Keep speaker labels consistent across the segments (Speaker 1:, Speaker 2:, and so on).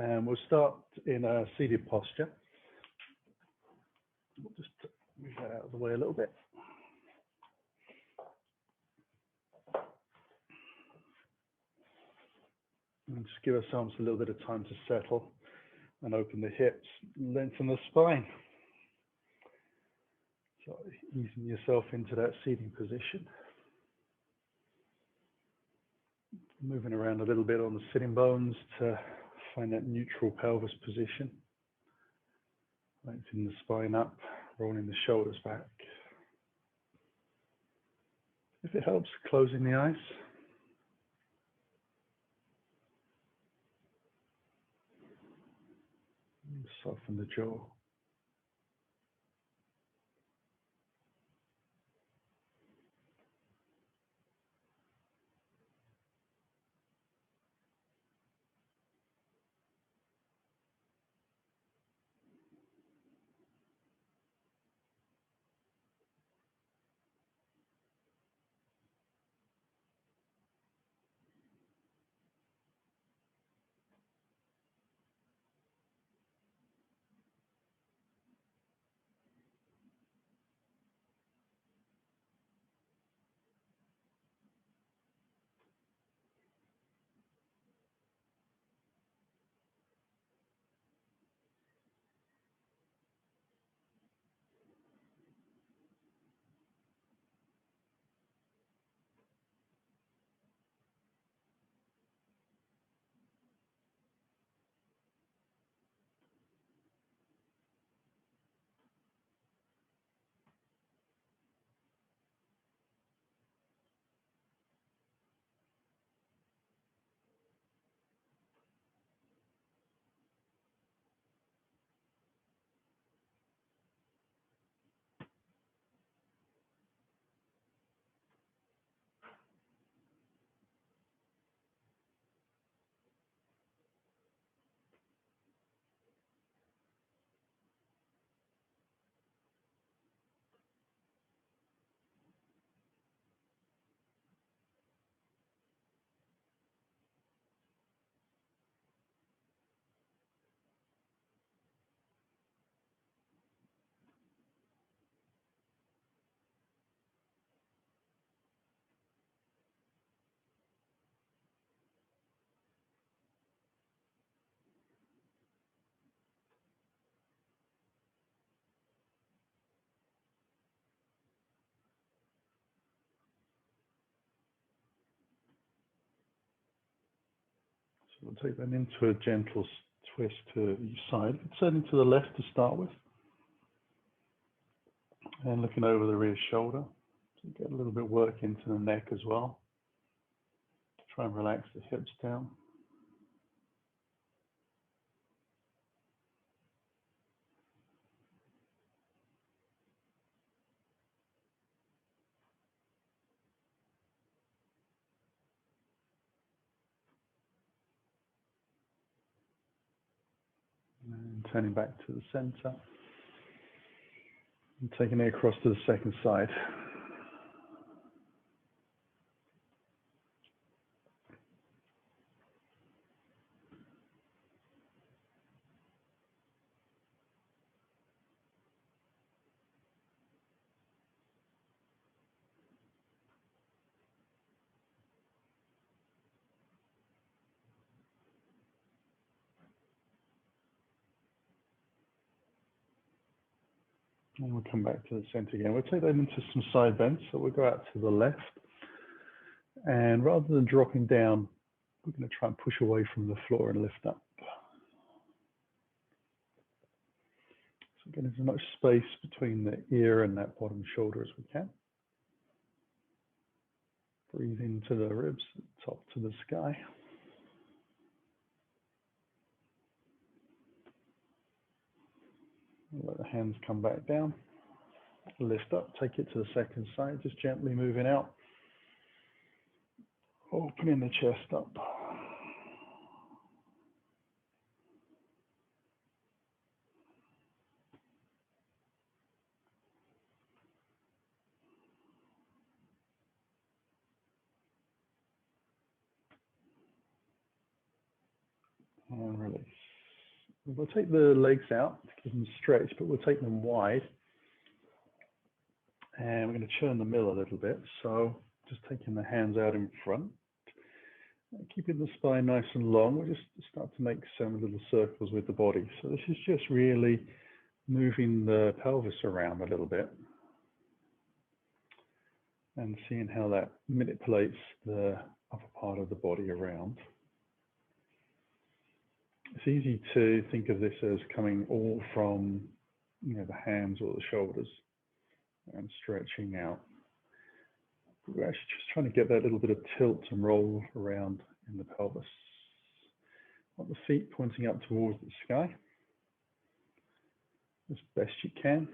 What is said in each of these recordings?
Speaker 1: And we'll start in a seated posture. We'll just move that out of the way a little bit. And just give ourselves a little bit of time to settle and open the hips, lengthen the spine. So easing yourself into that seating position. Moving around a little bit on the sitting bones to find that neutral pelvis position. Lengthening the spine up, rolling the shoulders back. If it helps, closing the eyes. And soften the jaw. So we'll take that into a gentle twist to each side. Turning to the left to start with. And looking over the rear shoulder. So get a little bit of work into the neck as well. Try and relax the hips down. And turning back to the center. And taking it across to the second side. And we'll come back to the center again. We'll take that into some side bends. So we'll go out to the left. And rather than dropping down, we're going to try and push away from the floor and lift up. So getting as much space between the ear and that bottom shoulder as we can. Breathe into the ribs, top to the sky. Let the hands come back down. Lift up, take it to the second side, just gently moving out. Opening the chest up. And release. We'll take the legs out to give them stretch, but we'll take them wide. And we're going to churn the mill a little bit. So just taking the hands out in front, keeping the spine nice and long. We'll just start to make some little circles with the body. So this is just really moving the pelvis around a little bit and seeing how that manipulates the upper part of the body around. It's easy to think of this as coming all from, the hands or the shoulders and stretching out. We're actually just trying to get that little bit of tilt and roll around in the pelvis. Want the feet pointing up towards the sky as best you can,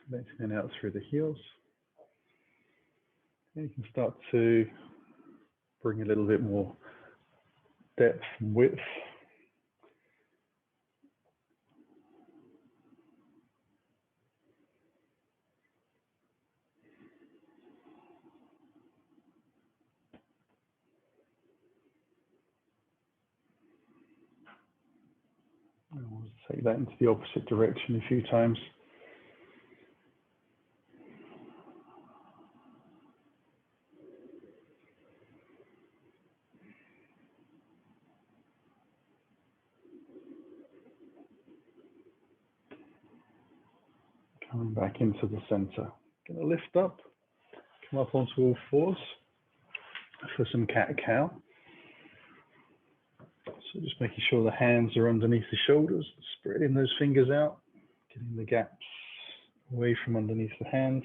Speaker 1: lengthening out through the heels. And you can start to bring a little bit more depth and width. And we'll take that into the opposite direction a few times. Coming back into the center. Going to lift up, come up onto all fours for some cat-cow. So just making sure the hands are underneath the shoulders, spreading those fingers out, getting the gaps away from underneath the hands,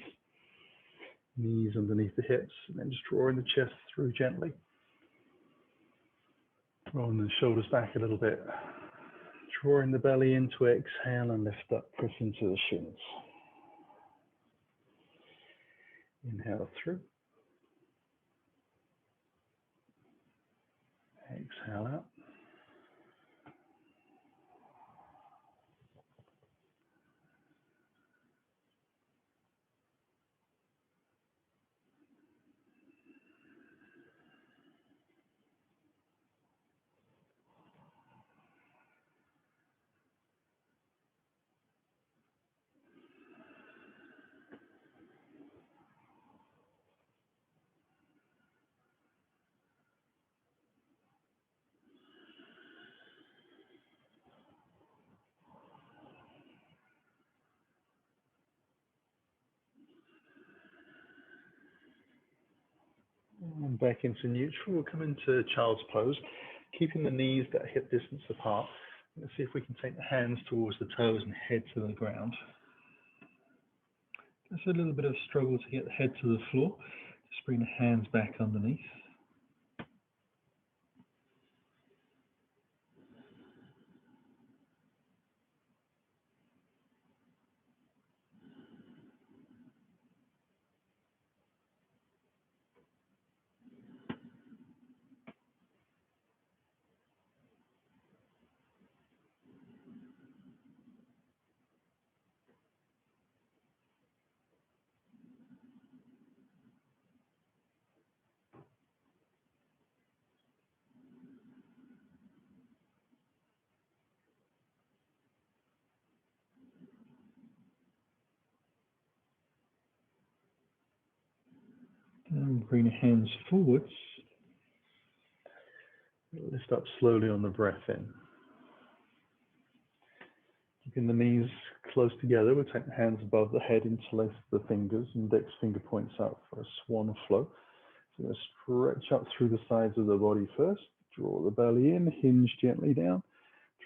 Speaker 1: knees underneath the hips, and then just drawing the chest through gently. Rolling the shoulders back a little bit. Drawing the belly in to exhale and lift up, press into the shins. Inhale through. Exhale out. And back into neutral. We'll come into child's pose, keeping the knees at hip distance apart. Let's see if we can take the hands towards the toes and head to the ground. Just a little bit of struggle to get the head to the floor. Just bring the hands back underneath. And bring the hands forwards. Lift up slowly on the breath in. Keeping the knees close together, we'll take the hands above the head, interlace the fingers, index finger points out for a swan flow. So we're going to stretch up through the sides of the body first. Draw the belly in, hinge gently down.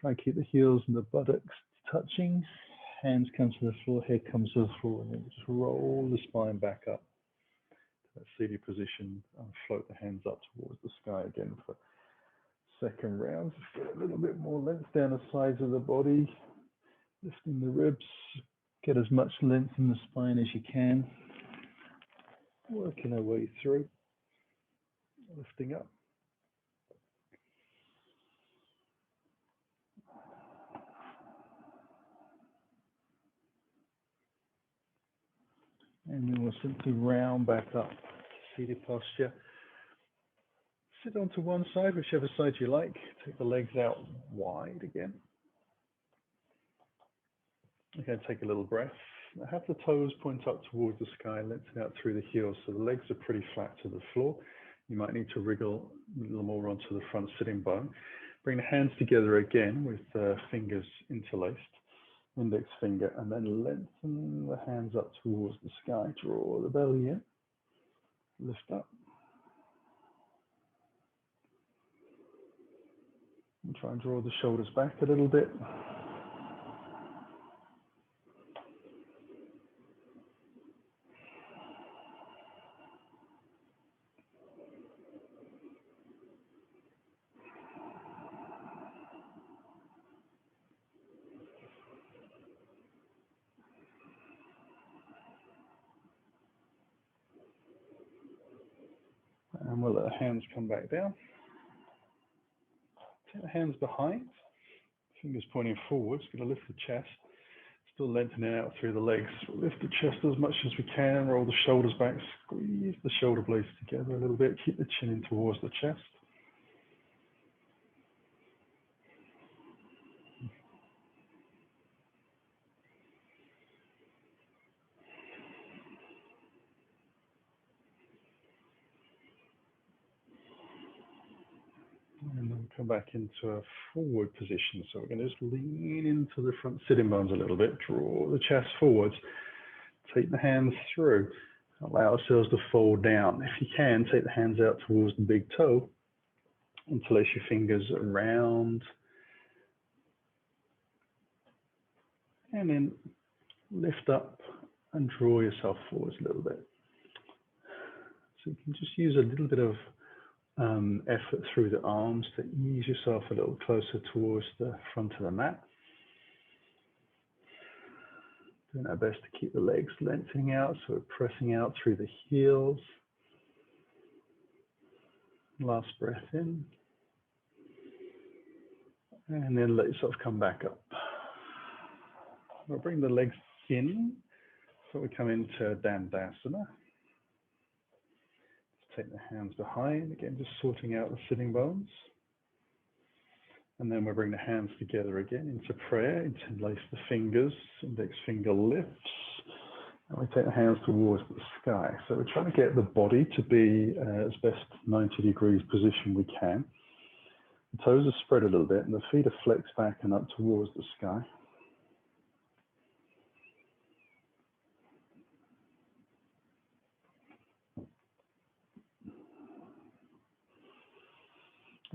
Speaker 1: Try and keep the heels and the buttocks touching. Hands come to the floor, head comes to the floor, and then just roll the spine back up. That seated position, and float the hands up towards the sky again for second round. Just get a little bit more length down the sides of the body, lifting the ribs, get as much length in the spine as you can, working our way through, lifting up. And then we'll simply round back up to seated posture. Sit onto one side, whichever side you like. Take the legs out wide again. Okay, take a little breath. Have the toes point up towards the sky, lengthen out through the heels so the legs are pretty flat to the floor. You might need to wriggle a little more onto the front sitting bone. Bring the hands together again with the fingers interlaced, index finger, and then lengthen the hands up towards the sky. Draw the belly in, lift up. And try and draw the shoulders back a little bit. And we'll let the hands come back down. Take the hands behind, fingers pointing forwards, going to lift the chest, still lengthening out through the legs. Lift the chest as much as we can, roll the shoulders back, squeeze the shoulder blades together a little bit, keep the chin in towards the chest. And then come back into a forward position. So we're going to just lean into the front sitting bones a little bit, draw the chest forwards, take the hands through, allow ourselves to fold down. If you can, take the hands out towards the big toe, interlace your fingers around, and then lift up and draw yourself forwards a little bit. So you can just use a little bit of effort through the arms to ease yourself a little closer towards the front of the mat. Doing our best to keep the legs lengthening out, so we're pressing out through the heels. Last breath in. And then let yourself come back up. We'll bring the legs in, so we come into Dandasana. Take the hands behind, again just sorting out the sitting bones. And then we bring the hands together again into prayer, interlace the fingers, index finger lifts, and we take the hands towards the sky. So we're trying to get the body to be as best 90 degrees position we can. The toes are spread a little bit and the feet are flexed back and up towards the sky.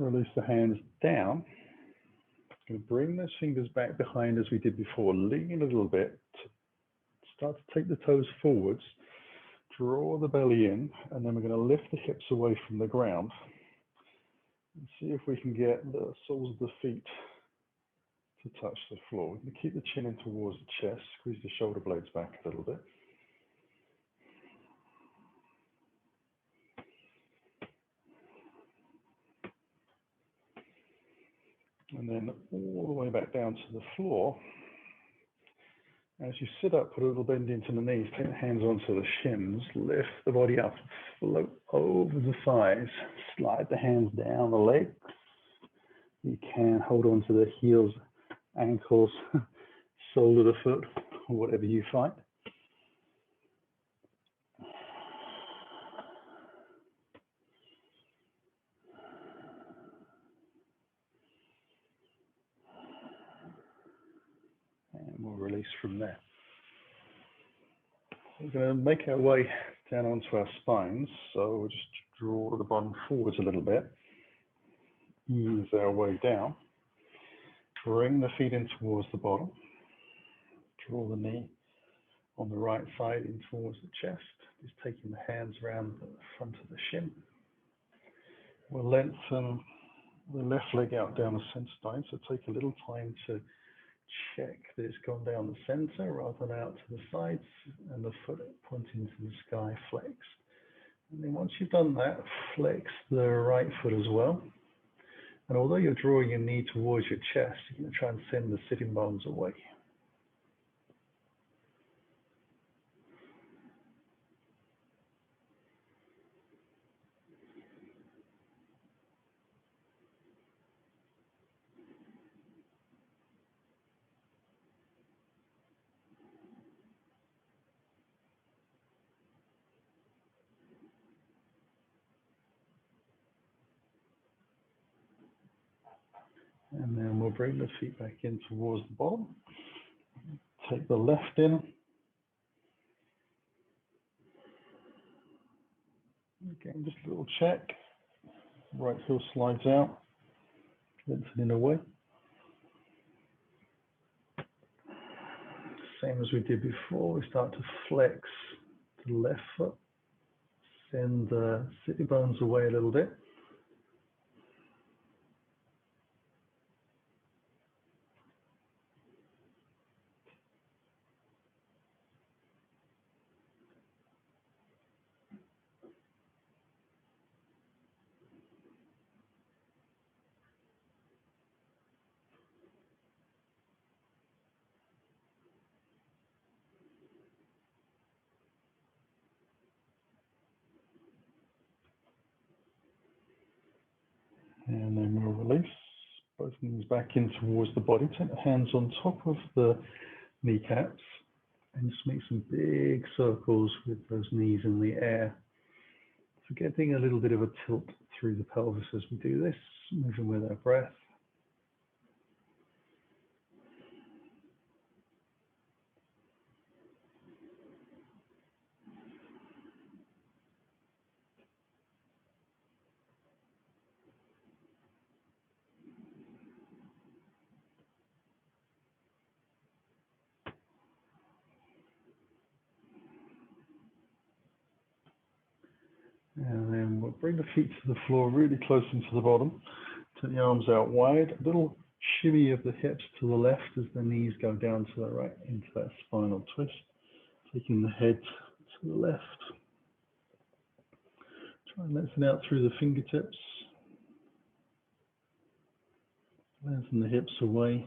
Speaker 1: Release the hands down. Going to bring those fingers back behind as we did before. Lean a little bit. Start to take the toes forwards. Draw the belly in, and then we're going to lift the hips away from the ground. And see if we can get the soles of the feet to touch the floor. We're going to keep the chin in towards the chest. Squeeze the shoulder blades back a little bit. And then all the way back down to the floor. As you sit up, put a little bend into the knees, take the hands onto the shins, lift the body up, float over the thighs, slide the hands down the legs. You can hold on to the heels, ankles, sole of the foot, or whatever you find. And we'll release from there. We're going to make our way down onto our spines. So we'll just draw the bottom forwards a little bit. Ease our way down. Bring the feet in towards the bottom. Draw the knee on the right side in towards the chest. Just taking the hands around the front of the shin. We'll lengthen the left leg out down the center spine. So take a little time to check that it's gone down the center rather than out to the sides, and the foot pointing to the sky flexed. And then once you've done that, flex the right foot as well. And although you're drawing your knee towards your chest, you're going to try and send the sitting bones away. And then we'll bring the feet back in towards the bottom. Take the left in. Again, just a little check. Right heel slides out, lengthening away. Same as we did before, we start to flex to the left foot. Send the sit bones away a little bit. And then we'll release both knees back in towards the body. Take the hands on top of the kneecaps and just make some big circles with those knees in the air. So getting a little bit of a tilt through the pelvis as we do this, moving with our breath. And then we'll bring the feet to the floor really close into the bottom. Take the arms out wide. A little shimmy of the hips to the left as the knees go down to the right into that spinal twist. Taking the head to the left. Try and lengthen out through the fingertips. Lengthen the hips away.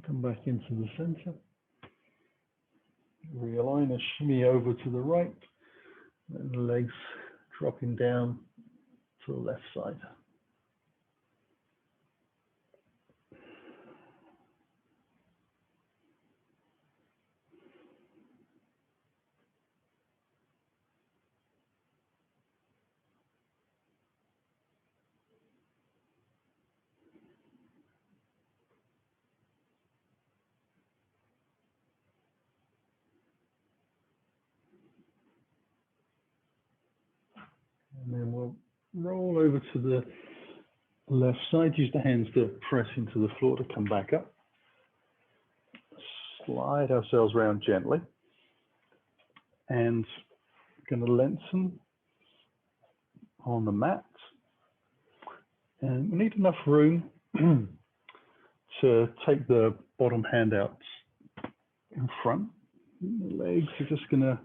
Speaker 1: Come back into the center. Realign a shimmy over to the right. And the legs dropping down to the left side. And then we'll roll over to the left side. Use the hands to press into the floor to come back up. Slide ourselves around gently. And we're going to lengthen on the mat. And we need enough room to take the bottom hand out in front. The legs are just going to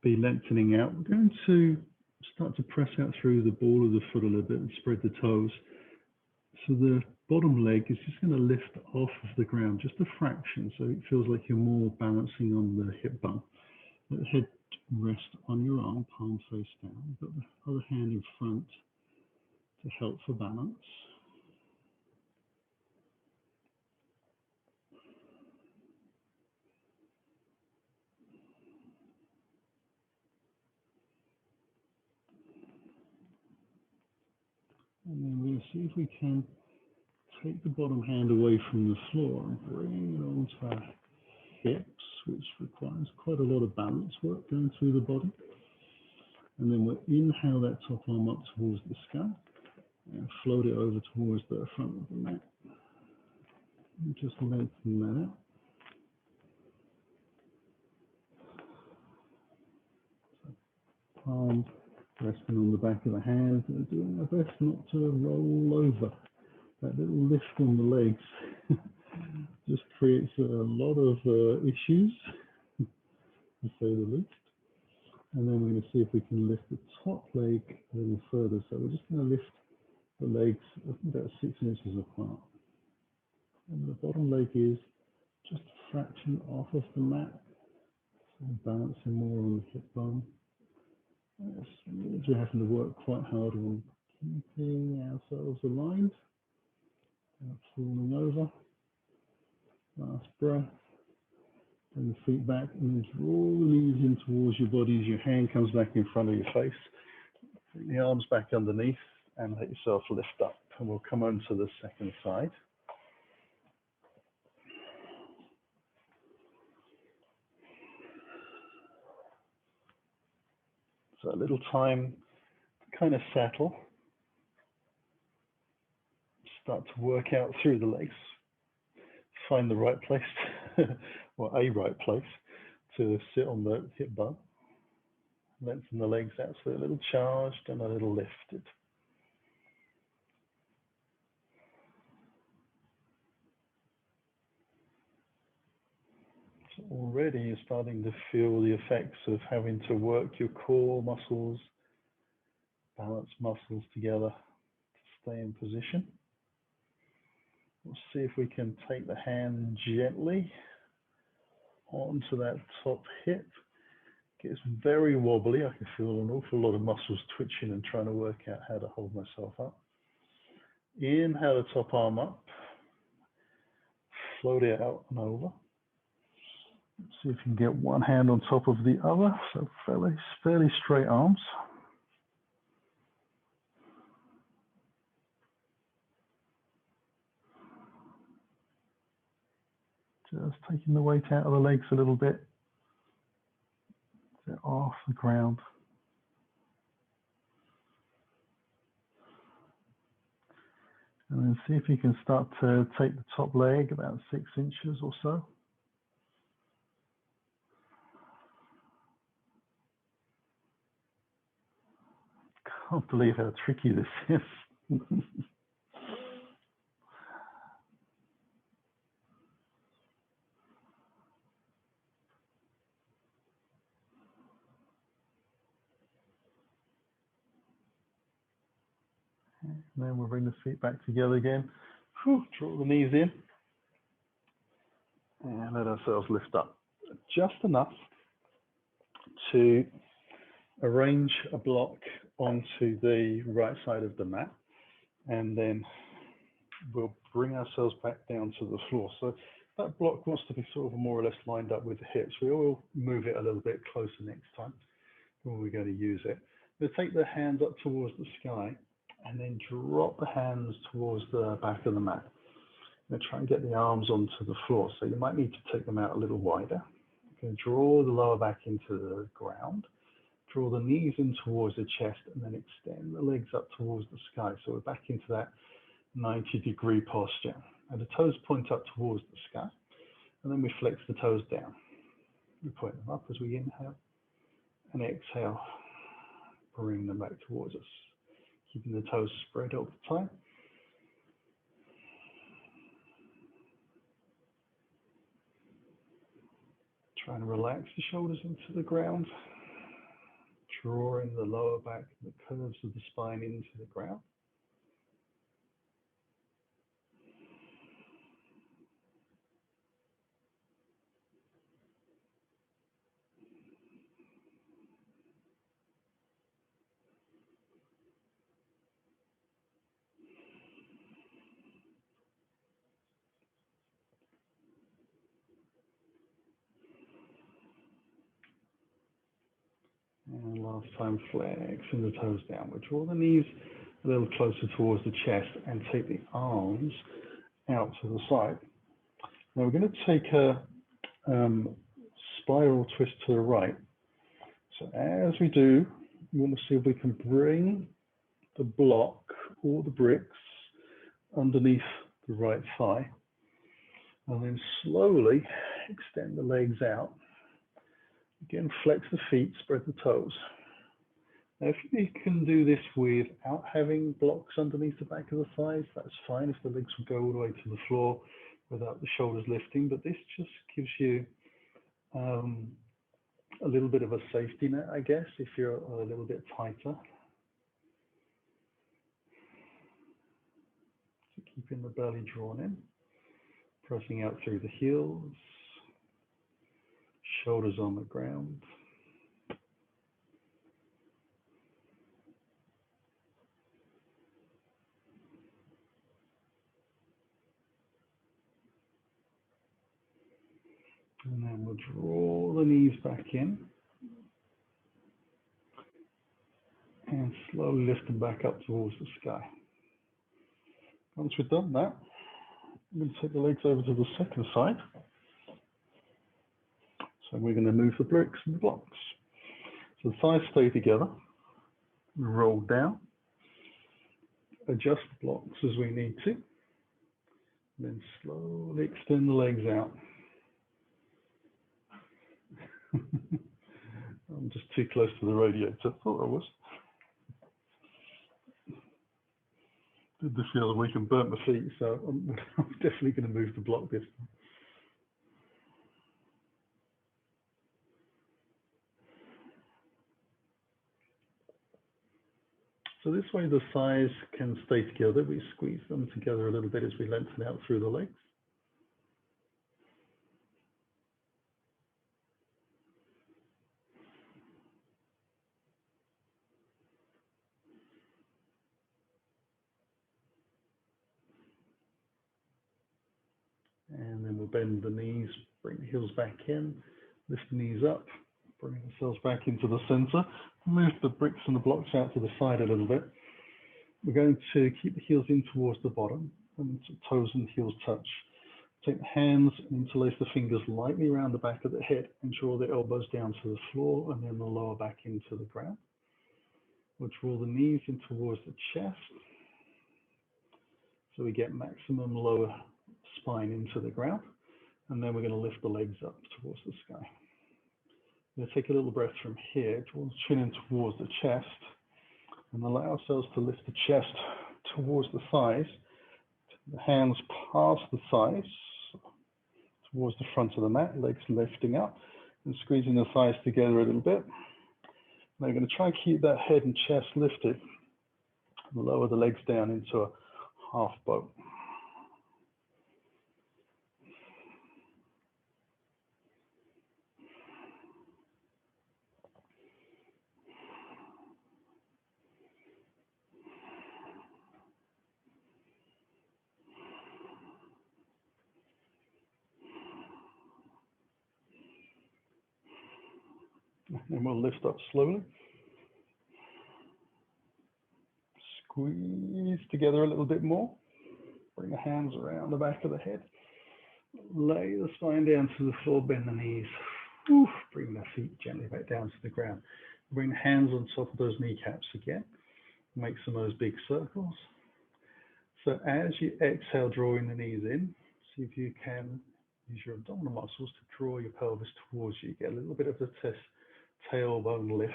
Speaker 1: be lengthening out. We're going to start to press out through the ball of the foot a little bit and spread the toes. So the bottom leg is just going to lift off of the ground, just a fraction, so it feels like you're more balancing on the hip bone. Let the head rest on your arm, palm face down. You've got the other hand in front to help for balance. And then we're going to see if we can take the bottom hand away from the floor and bring it onto our hips, which requires quite a lot of balance work going through the body. And then we'll inhale that top arm up towards the sky and float it over towards the front of the mat. And just lengthen that out. So palm resting on the back of the hand, and doing our best not to roll over. That little lift on the legs just creates a lot of issues, to say the least. And then we're going to see if we can lift the top leg a little further. So we're just going to lift the legs about 6 inches apart. And the bottom leg is just a fraction off of the mat, so balancing more on the hip bone. We're having to work quite hard on keeping ourselves aligned, without falling over. Last breath. Bring the feet back and then draw the knees in towards your body as your hand comes back in front of your face. Bring the arms back underneath and let yourself lift up. And we'll come on to the second side. So a little time to kind of settle. Start to work out through the legs. Find the right place, or a right place, to sit on the hip bone. Lengthen the legs out so they're a little charged and a little lifted. So already you're starting to feel the effects of having to work your core muscles, balance muscles together to stay in position. We'll see if we can take the hand gently onto that top hip. It gets very wobbly. I can feel an awful lot of muscles twitching and trying to work out how to hold myself up. Inhale the top arm up. Float it out and over. See if you can get one hand on top of the other. So fairly straight arms. Just taking the weight out of the legs a little bit. They're off the ground. And then see if you can start to take the top leg about 6 inches or so. Can't believe how tricky this is. And then we'll bring the feet back together again. Draw the knees in. And let ourselves lift up. Just enough to arrange a block onto the right side of the mat. And then we'll bring ourselves back down to the floor. So that block wants to be sort of more or less lined up with the hips. We will move it a little bit closer next time when we're going to use it. We'll take the hands up towards the sky and then drop the hands towards the back of the mat. We're going to try and get the arms onto the floor. So you might need to take them out a little wider. We're going to draw the lower back into the ground. Draw the knees in towards the chest and then extend the legs up towards the sky. So we're back into that 90-degree posture. And the toes point up towards the sky. And then we flex the toes down. We point them up as we inhale. And exhale. Bring them back towards us. Keeping the toes spread all the time. Trying to relax the shoulders into the ground. Drawing the lower back and the curves of the spine into the ground. And last time, flexing the toes downward. Draw the knees a little closer towards the chest and take the arms out to the side. Now we're going to take a spiral twist to the right. So as we do, we want to see if we can bring the block or the bricks underneath the right thigh. And then slowly extend the legs out. Again, flex the feet, spread the toes. Now, if you can do this without having blocks underneath the back of the thighs, that's fine if the legs will go all the way to the floor without the shoulders lifting, but this just gives you a little bit of a safety net, I guess, if you're a little bit tighter. So keeping the belly drawn in, pressing out through the heels, shoulders on the ground. And then we'll draw the knees back in and slowly lift them back up towards the sky. Once we've done that, I'm going to take the legs over to the second side. So we're going to move the bricks and the blocks. So the thighs stay together, roll down, adjust the blocks as we need to, then slowly extend the legs out. I'm just too close to the radiator. I thought I was. Did this the other week and burnt my feet, so I'm definitely going to move the block this time. So this way the thighs can stay together. We squeeze them together a little bit as we lengthen out through the legs. And then we'll bend the knees, bring the heels back in, lift the knees up, bring ourselves back into the center, move the bricks and the blocks out to the side a little bit. We're going to keep the heels in towards the bottom and toes and heels touch. Take the hands and interlace the fingers lightly around the back of the head and draw the elbows down to the floor and then the lower back into the ground. We'll draw the knees in towards the chest so we get maximum lower spine into the ground, and then we're going to lift the legs up towards the sky. We're going to take a little breath from here, draw the chin in towards the chest, and allow ourselves to lift the chest towards the thighs, the hands past the thighs, towards the front of the mat, legs lifting up, and squeezing the thighs together a little bit. Now we're going to try and keep that head and chest lifted, lower the legs down into a half boat. And we'll lift up slowly. Squeeze together a little bit more. Bring the hands around the back of the head. Lay the spine down to the floor, bend the knees. Bring the feet gently back down to the ground. Bring the hands on top of those kneecaps again. Make some of those big circles. So as you exhale, drawing the knees in, see if you can use your abdominal muscles to draw your pelvis towards you. Get a little bit of the tailbone lift.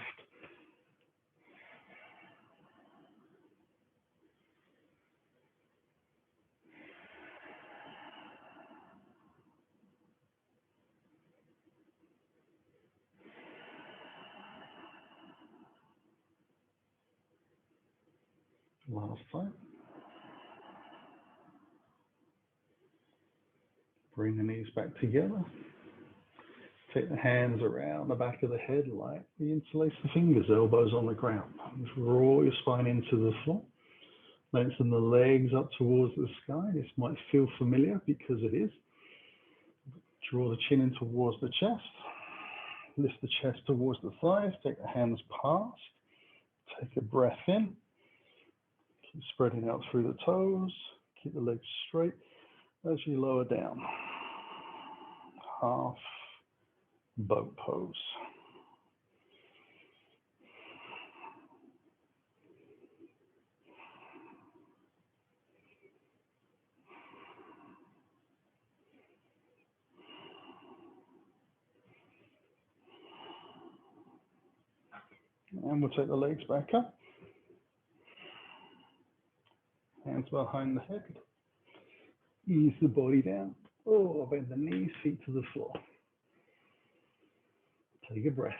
Speaker 1: Last time. Bring the knees back together. Take the hands around the back of the head, lightly interlace the fingers, elbows on the ground. Draw your spine into the floor. Lengthen the legs up towards the sky. This might feel familiar because it is. Draw the chin in towards the chest. Lift the chest towards the thighs. Take the hands past. Take a breath in. Keep spreading out through the toes. Keep the legs straight as you lower down. Half boat pose. And we'll take the legs back up. Hands behind the head. Ease the body down. Bend the knees, feet to the floor. Take a breath.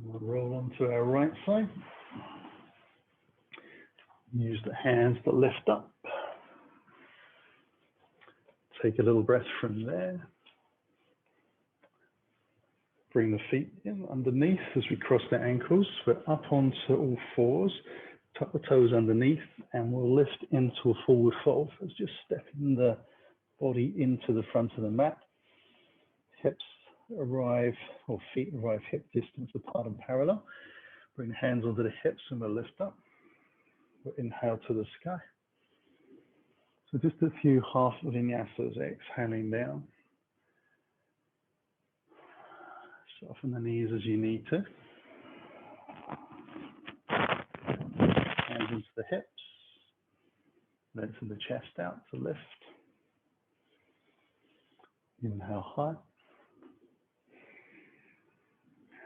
Speaker 1: We'll roll onto our right side. Use the hands to lift up. Take a little breath from there. Bring the feet in underneath as we cross the ankles. We're up onto all fours, tuck the toes underneath, and we'll lift into a forward fold. Let's just stepping the body into the front of the mat. Hips arrive, or feet arrive hip distance apart and parallel. Bring the hands onto the hips and we'll lift up. We'll inhale to the sky. So just a few half vinyasas, exhaling down. Soften the knees as you need to. Hands into the hips. Lengthen the chest out to lift. Inhale high.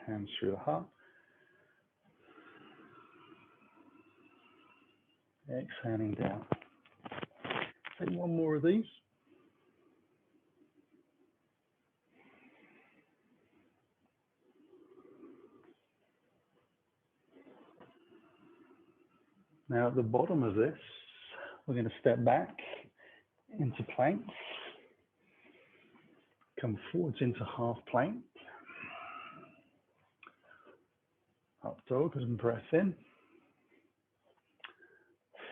Speaker 1: Hands through the heart. Exhaling down. Take one more of these. Now at the bottom of this, we're going to step back into plank. Come forwards into half plank. Up dog and breath in.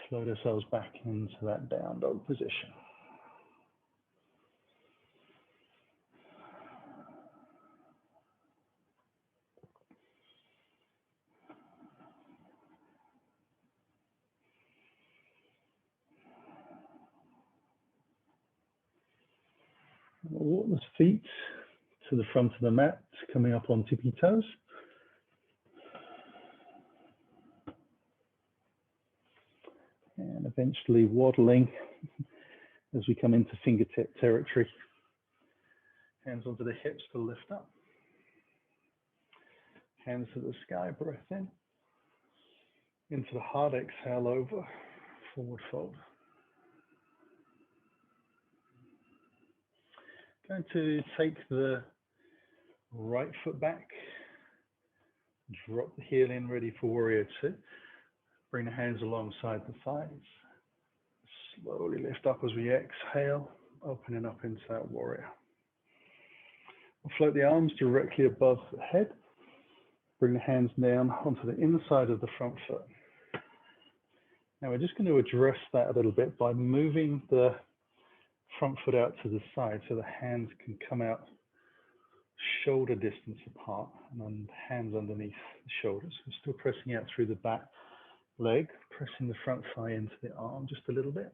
Speaker 1: Float ourselves back into that down dog position. Walk the feet to the front of the mat, coming up on tippy toes. And eventually waddling as we come into fingertip territory. Hands onto the hips to lift up. Hands to the sky, breath in. Into the heart, exhale over, forward fold. Going to take the right foot back, drop the heel in, ready for warrior two. Bring the hands alongside the thighs. Slowly lift up as we exhale, opening up into that warrior. We'll float the arms directly above the head. Bring the hands down onto the inside of the front foot. Now we're just going to address that a little bit by moving the front foot out to the side so the hands can come out shoulder distance apart and then hands underneath the shoulders. We're still pressing out through the back leg, pressing the front thigh into the arm just a little bit.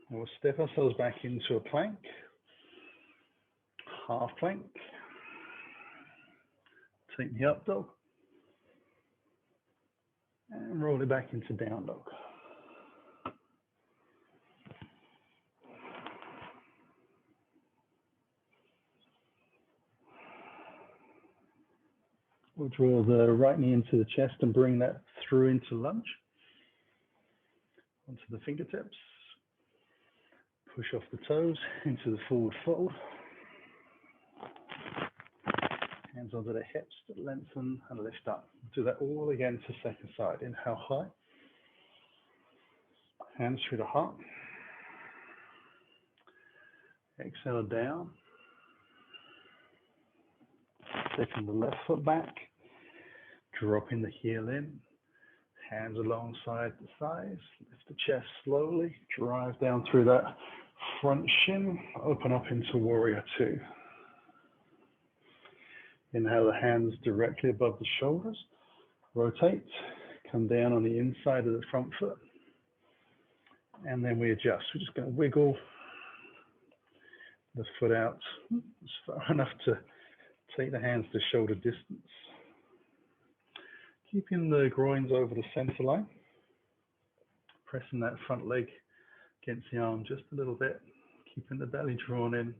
Speaker 1: And we'll step ourselves back into a plank, half plank. Take the up dog and roll it back into down dog. We'll draw the right knee into the chest and bring that through into lunge. Onto the fingertips. Push off the toes into the forward fold. Hands onto the hips to lengthen and lift up. Do that all again to second side. Inhale high. Hands through the heart. Exhale down. Stepping the left foot back. Dropping the heel in. Hands alongside the thighs. Lift the chest slowly. Drive down through that front shin. Open up into warrior two. Inhale the hands directly above the shoulders. Rotate. Come down on the inside of the front foot. And then we adjust. We're just going to wiggle the foot out as far enough to take the hands to shoulder distance. Keeping the groins over the center line. Pressing that front leg against the arm just a little bit. Keeping the belly drawn in.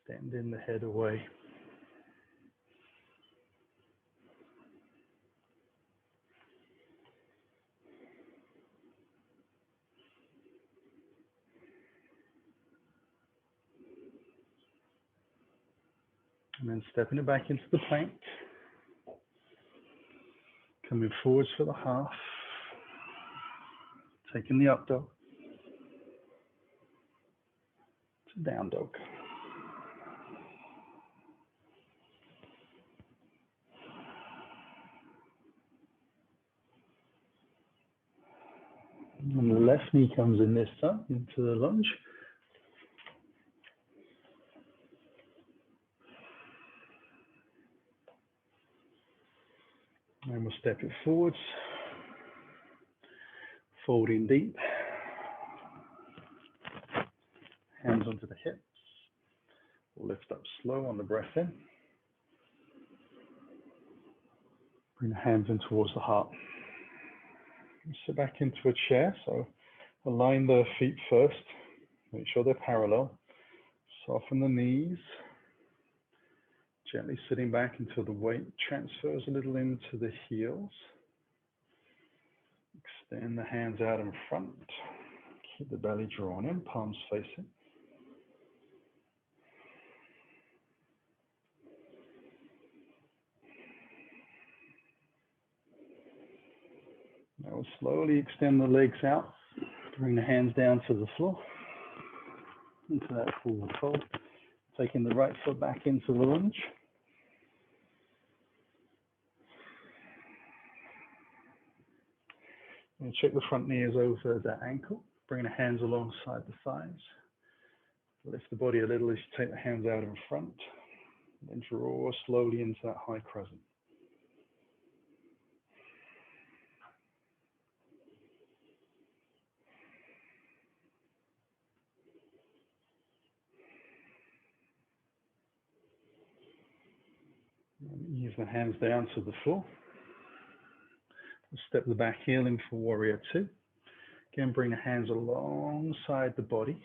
Speaker 1: Extending the head away. And then stepping it back into the plank. Coming forwards for the half. Taking the up dog to down dog. And the left knee comes in this time into the lunge. And we'll step it forwards. Folding deep. Hands onto the hips. Lift up slow on the breath in. Bring the hands in towards the heart. Sit back into a chair, so align the feet first. Make sure they're parallel. Soften the knees. Gently sitting back until the weight transfers a little into the heels. Extend the hands out in front. Keep the belly drawn in, palms facing. Now we'll slowly extend the legs out. Bring the hands down to the floor. Into that forward fold. Taking the right foot back into the lunge. And check the front knee is over the ankle. Bring the hands alongside the thighs. Lift the body a little as you take the hands out in front. Then draw slowly into that high crescent. And ease the hands down to the floor. Step the back heel in for warrior two. Again, bring the hands alongside the body.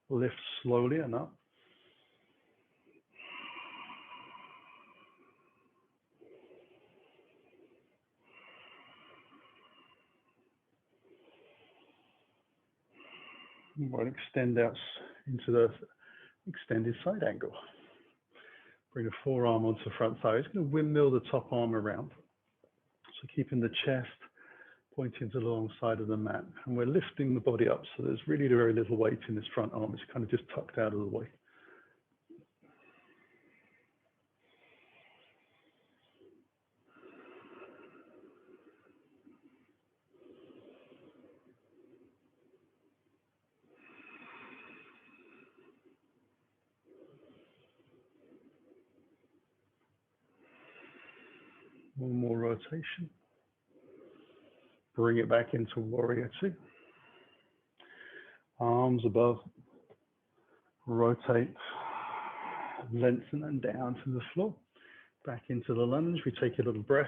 Speaker 1: Lift slowly and up. We'll extend out into the extended side angle. Bring the forearm onto the front thigh. It's going to windmill the top arm around. So keeping the chest pointing to the long side of the mat. And we're lifting the body up, so there's really very little weight in this front arm. It's kind of just tucked out of the way. One more rotation. Bring it back into warrior two. Arms above. Rotate. Lengthen and down to the floor. Back into the lunge. We take a little breath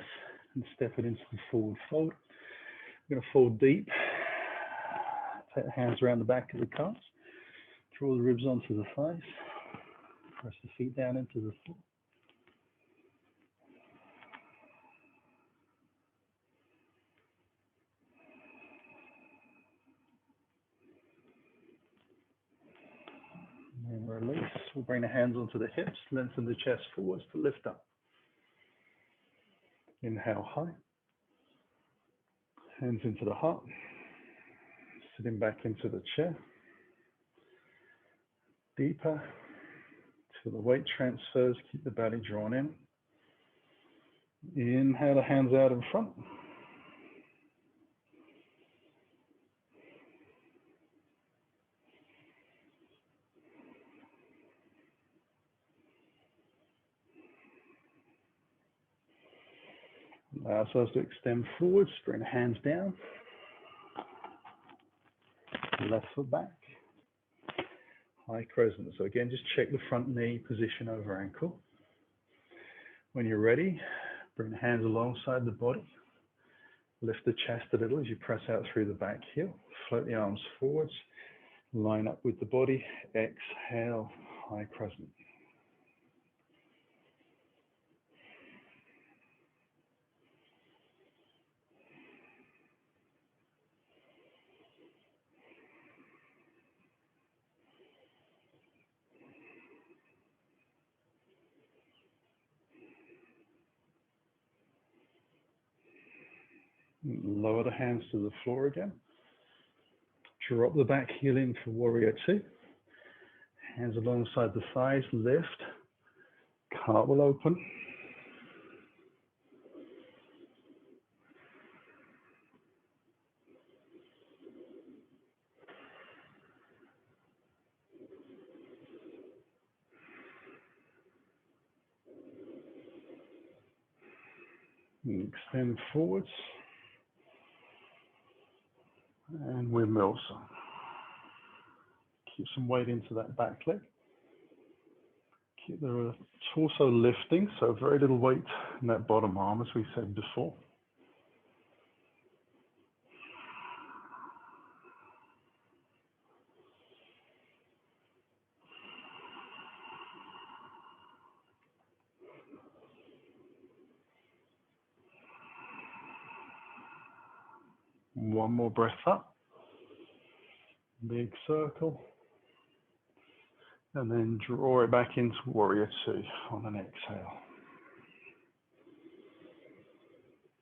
Speaker 1: and step it into the forward fold. We're going to fold deep. Take the hands around the back of the calves. Draw the ribs onto the thighs. Press the feet down into the floor. And release. We'll bring the hands onto the hips, lengthen the chest forwards to lift up. Inhale high. Hands into the heart. Sitting back into the chair. Deeper till the weight transfers. Keep the belly drawn in. Inhale the hands out in front. Allow ourselves to extend forwards, bring the hands down. Left foot back. High crescent. So again, just check the front knee position over ankle. When you're ready, bring the hands alongside the body. Lift the chest a little as you press out through the back heel. Float the arms forwards. Line up with the body. Exhale, high crescent. Lower the hands to the floor again. Drop the back heel in for warrior two. Hands alongside the thighs, lift. Cartwheel open. Extend forwards. And windmills. Keep some weight into that back leg. Keep the torso lifting, so very little weight in that bottom arm, as we said before. One more breath up. Big circle. And then draw it back into warrior two on an exhale.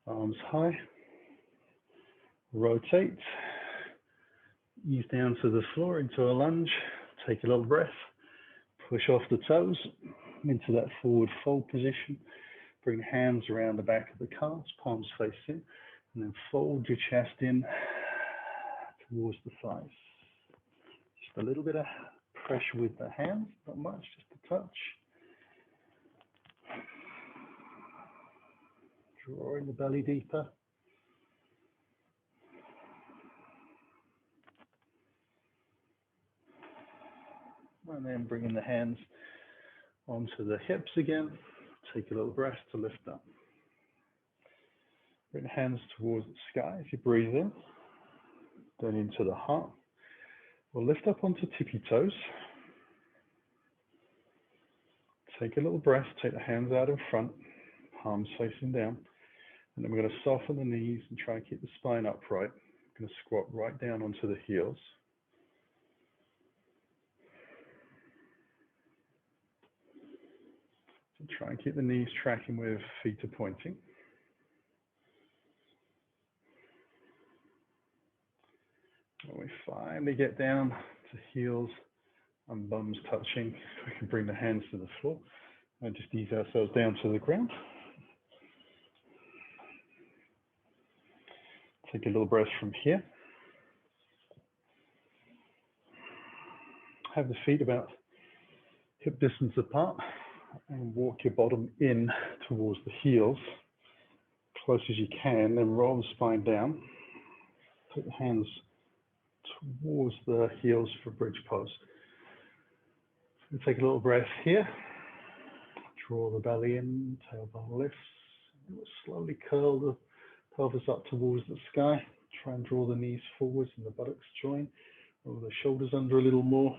Speaker 1: Arms high. Rotate. Ease down to the floor into a lunge. Take a little breath. Push off the toes into that forward fold position. Bring hands around the back of the calves, palms face in, and then fold your chest in towards the thighs. Just a little bit of pressure with the hands, not much, just a touch. Drawing the belly deeper. And then bringing the hands onto the hips again. Take a little breath to lift up. Bring the hands towards the sky as you breathe in. Then into the heart. We'll lift up onto tippy toes. Take a little breath, take the hands out in front, palms facing down. And then we're going to soften the knees and try and keep the spine upright. We're going to squat right down onto the heels. So try and keep the knees tracking with feet are pointing. When we finally get down to heels and bums touching, we can bring the hands to the floor and just ease ourselves down to the ground. Take a little breath from here. Have the feet about hip distance apart and walk your bottom in towards the heels, close as you can, then roll the spine down. Put the hands towards the heels for bridge pose. So take a little breath here. Draw the belly in, tailbone lifts. Slowly curl the pelvis up towards the sky. Try and draw the knees forwards and the buttocks join. Roll the shoulders under a little more.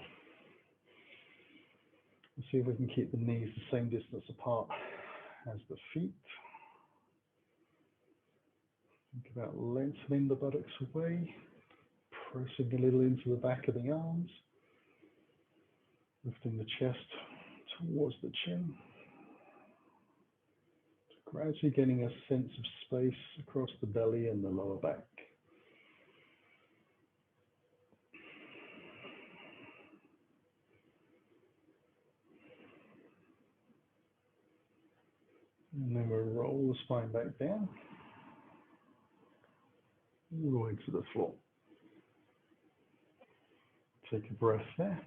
Speaker 1: And see if we can keep the knees the same distance apart as the feet. Think about lengthening the buttocks away, pressing a little into the back of the arms, lifting the chest towards the chin. Gradually getting a sense of space across the belly and the lower back. And then we'll roll the spine back down, all the way to the floor. Take a breath there.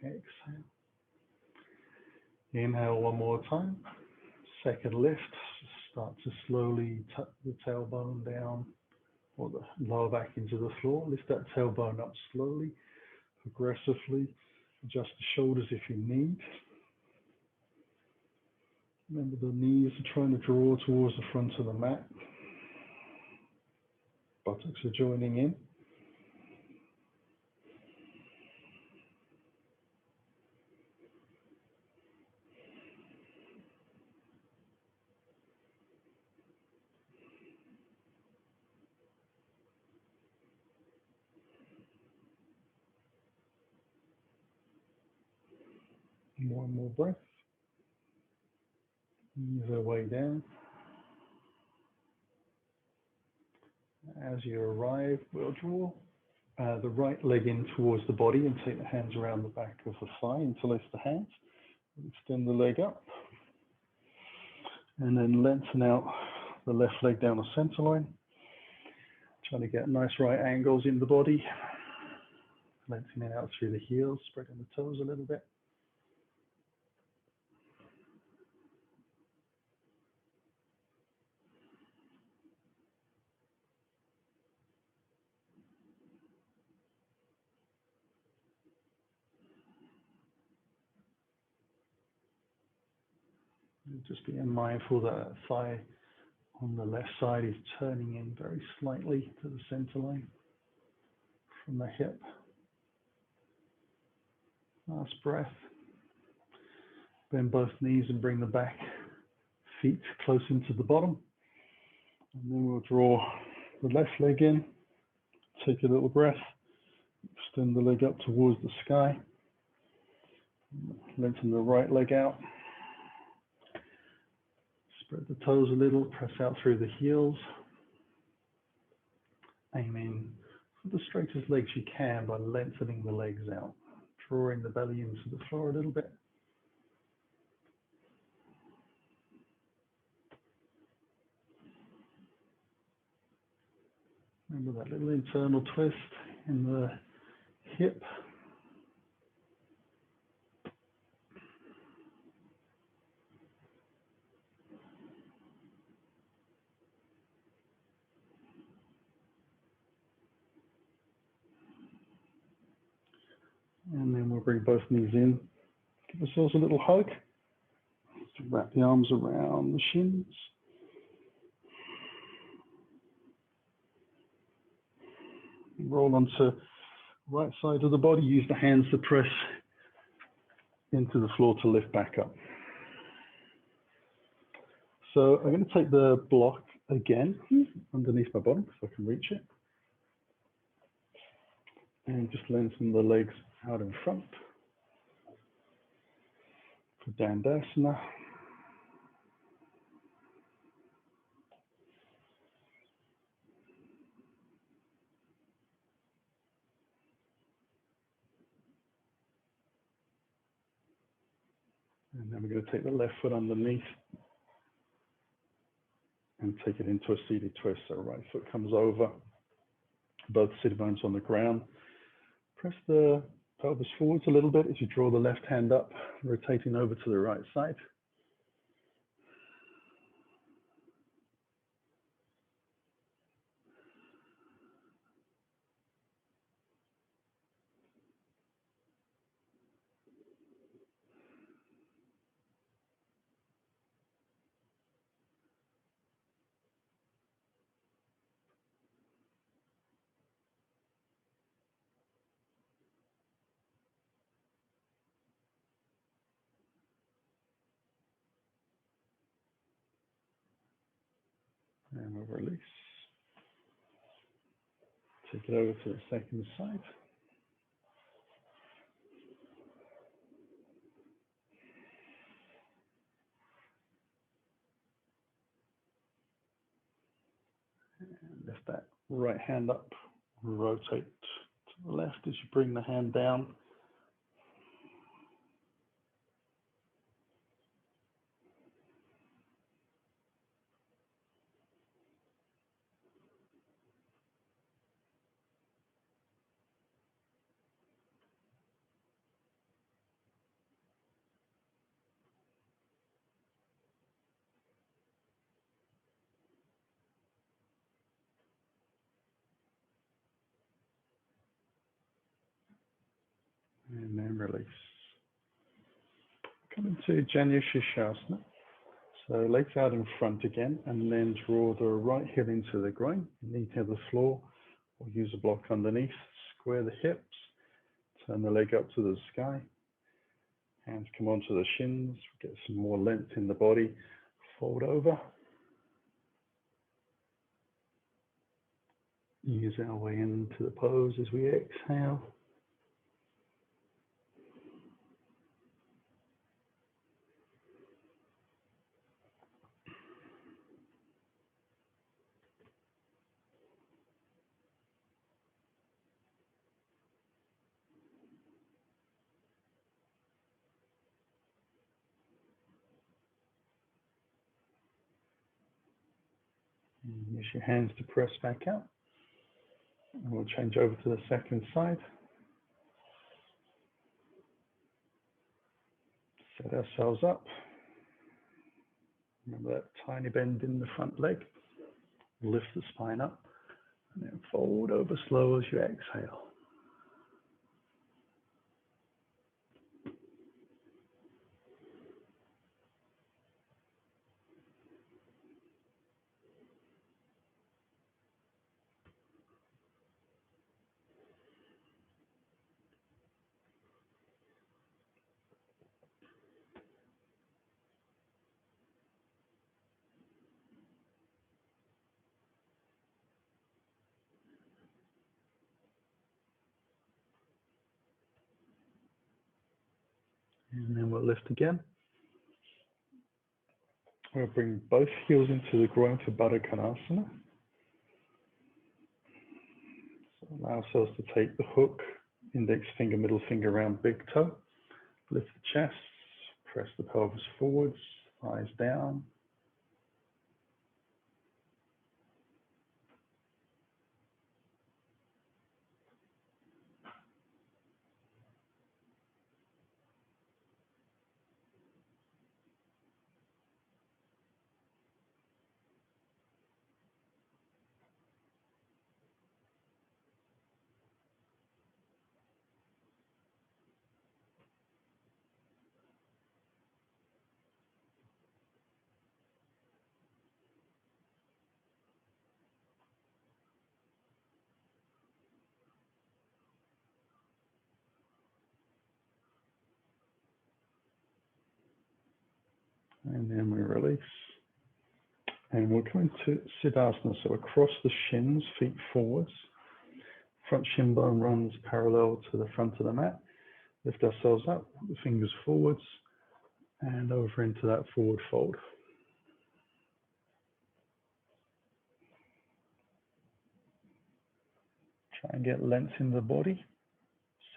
Speaker 1: Exhale. Inhale one more time. Second lift. Start to slowly tuck the tailbone down or the lower back into the floor. Lift that tailbone up slowly, progressively. Adjust the shoulders if you need. Remember the knees are trying to draw towards the front of the mat. Buttocks are joining in. One more breath. Ease our way down. as you arrive, we'll draw the right leg in towards the body and take the hands around the back of the thigh, interlace the hands, extend the leg up, and then lengthen out the left leg down the center line, trying to get nice right angles in the body, lengthening out through the heels, spreading the toes a little bit. Just being mindful that thigh on the left side is turning in very slightly to the center line from the hip. Last breath. Bend both knees and bring the back feet close into the bottom. And then we'll draw the left leg in. Take a little breath. Extend the leg up towards the sky. Lengthen the right leg out. Spread the toes a little, press out through the heels. Aiming for the straightest legs you can by lengthening the legs out, drawing the belly into the floor a little bit. Remember that little internal twist in the hip. And then we'll bring both knees in. Give ourselves a little hug. Wrap the arms around the shins. Roll onto right side of the body. Use the hands to press into the floor to lift back up. So I'm going to take the block again underneath my bottom so I can reach it. And just lengthen the legs out in front for Dandasana. And then we're going to take the left foot underneath and take it into a seated twist. So right foot comes over, both sit bones on the ground. Press the pelvis forwards a little bit as you draw the left hand up, rotating over to the right side. And we'll release. Take it over to the second side. And lift that right hand up, rotate to the left as you bring the hand down. And then release. Come into Janu Shirshasana. So legs out in front again, and then draw the right heel into the groin, knee to the floor, or use a block underneath. Square the hips, turn the leg up to the sky. Hands come onto the shins, get some more length in the body. Fold over. Ease our way into the pose as we exhale. Use your hands to press back out. And we'll change over to the second side. Set ourselves up. Remember that tiny bend in the front leg. Lift the spine up and then fold over slow as you exhale. And then we'll lift again. We'll bring both heels into the groin for Baddha Konasana. So allow ourselves to take the hook, index finger, middle finger around big toe. Lift the chest, press the pelvis forwards, thighs down. And then we release. And we'll come into Siddhasana. So across the shins, feet forwards. Front shin bone runs parallel to the front of the mat. Lift ourselves up, the fingers forwards, and over into that forward fold. Try and get length in the body.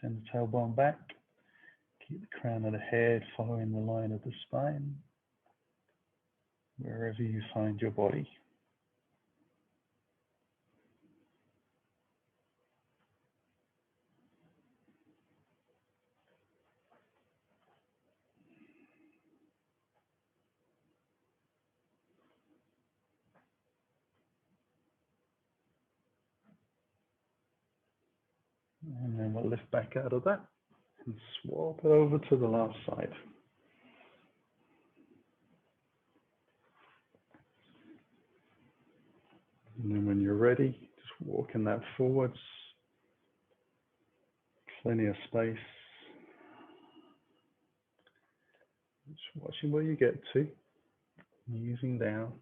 Speaker 1: Send the tailbone back. Keep the crown of the head following the line of the spine, wherever you find your body. And then we'll lift back out of that and swap it over to the last side. And then when you're ready, just walking that forwards. Plenty of space. Just watching where you get to, easing down.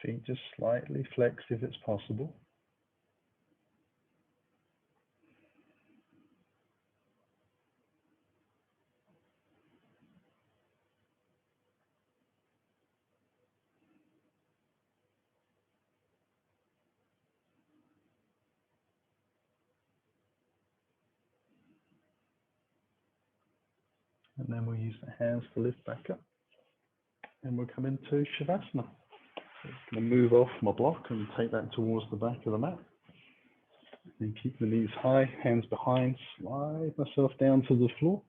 Speaker 1: Feet just slightly flexed if it's possible. And then we'll use the hands to lift back up. And we'll come into Shavasana. So I'm going to move off my block and take that towards the back of the mat. And keep the knees high, hands behind, slide myself down to the floor.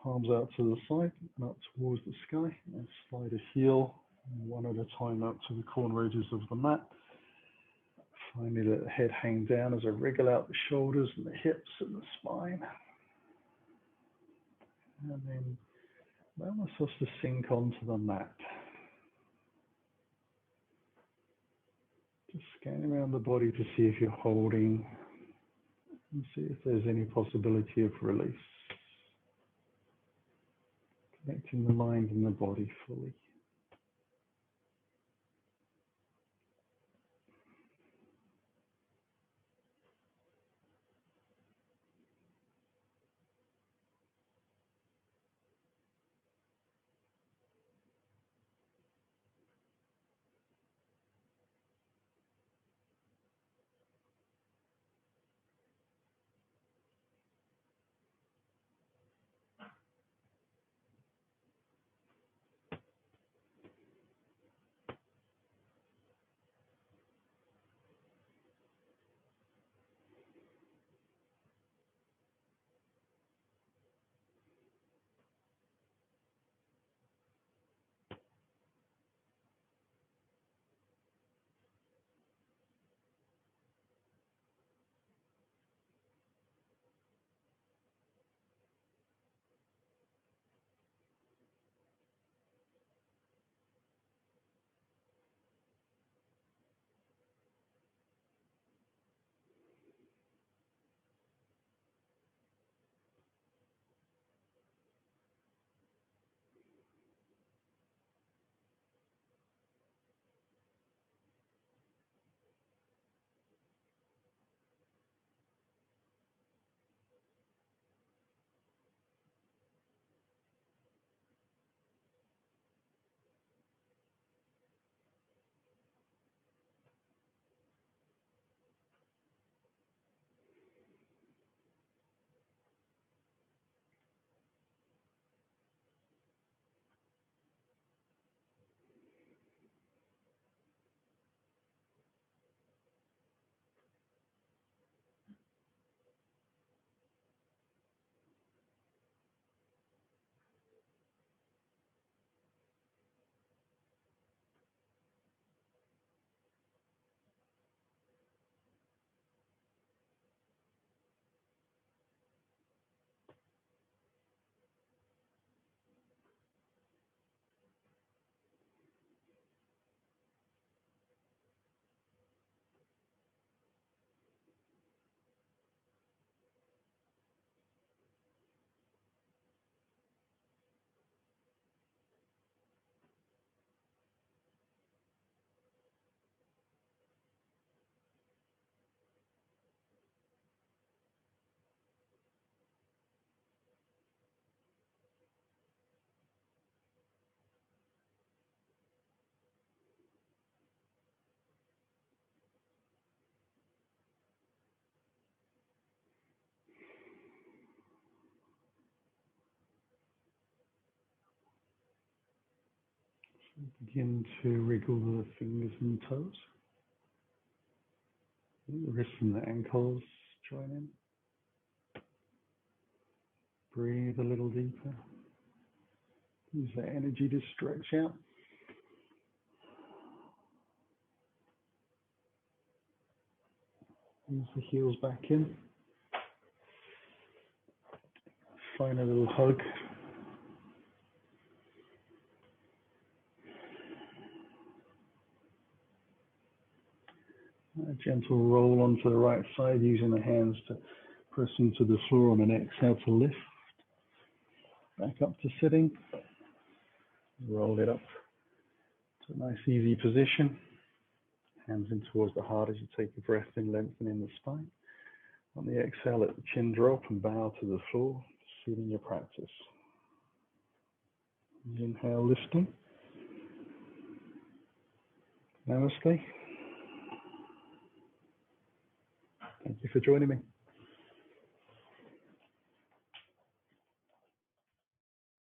Speaker 1: Palms out to the side and up towards the sky. And slide a heel one at a time up to the corner edges of the mat. Finally, let the head hang down as I wriggle out the shoulders and the hips and the spine. And then allow myself to sink onto the mat. Just scan around the body to see if you're holding and see if there's any possibility of release. Connecting the mind and the body fully. Begin to wriggle the fingers and toes. The wrists and the ankles join in. Breathe a little deeper. Use that energy to stretch out. Use the heels back in. Find a little hug. A gentle roll onto the right side, using the hands to press into the floor on an exhale to lift. Back up to sitting. Roll it up to a nice easy position. Hands in towards the heart as you take a breath in, lengthening the spine. On the exhale, let the chin drop and bow to the floor, sealing your practice. Inhale, lifting. Namaste. Thank you for joining me.